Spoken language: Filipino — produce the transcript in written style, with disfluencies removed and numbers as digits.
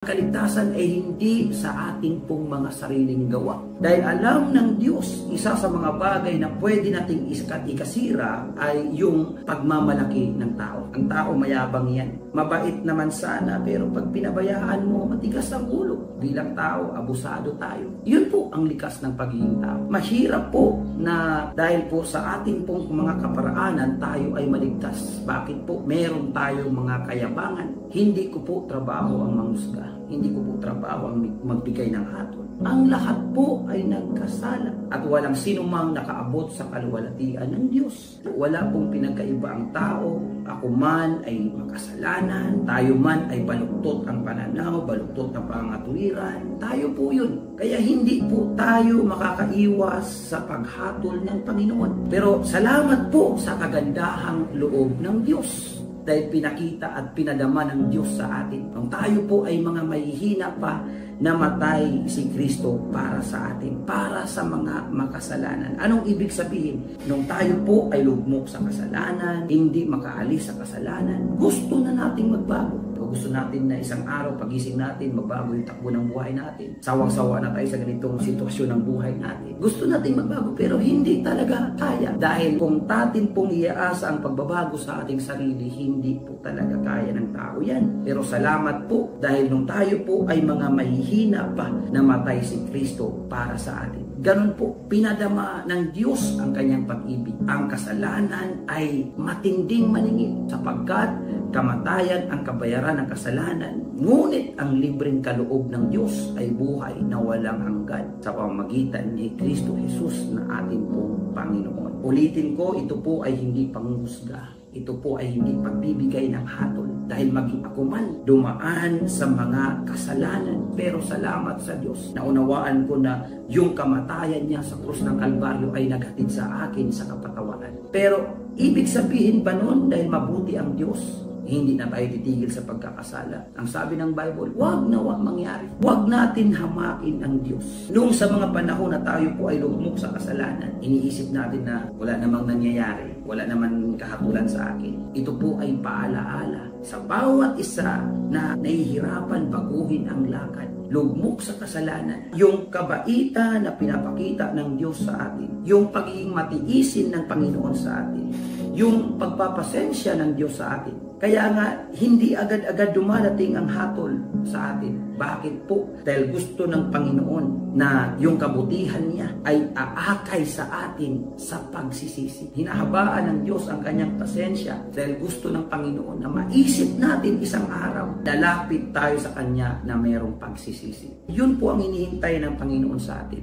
Kaligtasan ay hindi sa ating pong mga sariling gawa. Dahil alam ng Diyos, isa sa mga bagay na pwede nating ikasira ay yung pagmamalaki ng tao. Ang tao mayabang yan. Mabait naman sana, pero pag pinabayaan mo, matigas ang ulo. Bilang tao, abusado tayo. Yun po ang likas ng pagiging tao. Mahirap po na dahil po sa ating pong mga kaparaanan, tayo ay maligtas. Bakit po? Meron tayong mga kayabangan. Hindi ko po trabaho ang mangusga. Hindi ko po trabaho ang magbigay ng hatol. Ang lahat po ay nagkasala at walang sinumang nakaabot sa kaluwalhatian ng Diyos. Wala pong pinagkaiba ang tao. Ako man ay makasalanan, tayo man ay baluktot ang pananaw, baluktot ang pangatuwiran. Tayo po yun. Kaya hindi po tayo makakaiwas sa paghatol ng Panginoon. Pero salamat po sa kagandahang loob ng Diyos. Dahil pinakita at pinadama ng Diyos sa atin. Kung tayo po ay mga mahihina pa, namatay si Kristo para sa atin, para sa mga makasalanan. Anong ibig sabihin? Nung tayo po ay lugmok sa kasalanan, hindi makaalis sa kasalanan, gusto na nating magbago. Gusto natin na isang araw, pagising natin, magbago yung takbo ng buhay natin. Sawang-sawa na tayo sa ganitong sitwasyon ng buhay natin. Gusto natin magbago, pero hindi talaga kaya. Dahil kung tatin pong iaasa ang pagbabago sa ating sarili, hindi po talaga kaya ng tao yan. Pero salamat po, dahil nung tayo po ay mga mahihina pa, namatay si Kristo para sa atin. Ganun po, pinadama ng Diyos ang kanyang pag-ibig. Ang kasalanan ay matinding maningil sapagkat kamatayan ang kabayaran ng kasalanan. Ngunit ang libreng kaloob ng Diyos ay buhay na walang hanggan sa pamamagitan ni Kristo Jesus na ating pong Panginoon. Ulitin ko, ito po ay hindi panghuhusga. Ito po ay hindi pagbibigay ng hatol. Dahil maging ako man dumaan sa mga kasalanan. Pero salamat sa Diyos. Naunawaan ko na yung kamatayan niya sa krus ng Kalbaryo ay naghatid sa akin sa kapatawaran. Pero ibig sabihin ba nun dahil mabuti ang Diyos, hindi na tayo titigil sa pagkakasala? Ang sabi ng Bible, wag na wag mangyari. Wag natin hamakin ang Diyos. Noong sa mga panahon na tayo po ay lugmok sa kasalanan, iniisip natin na wala namang nangyayari, wala naman kahatulan sa akin. Ito po ay paalaala sa bawat isa na nahihirapan baguhin ang lakad. Lugmok sa kasalanan. Yung kabaitan na pinapakita ng Diyos sa atin. Yung pagiging matiisin ng Panginoon sa atin. Yung pagpapasensya ng Diyos sa atin. Kaya nga, hindi agad-agad dumadating ang hatol sa atin. Bakit po? Dahil gusto ng Panginoon na yung kabutihan niya ay aakay sa atin sa pagsisisi. Hinahabaan ng Diyos ang kanyang pasensya dahil gusto ng Panginoon na maisip natin isang araw, lalapit tayo sa Kanya na mayroong pagsisisi. Yun po ang hinihintay ng Panginoon sa atin.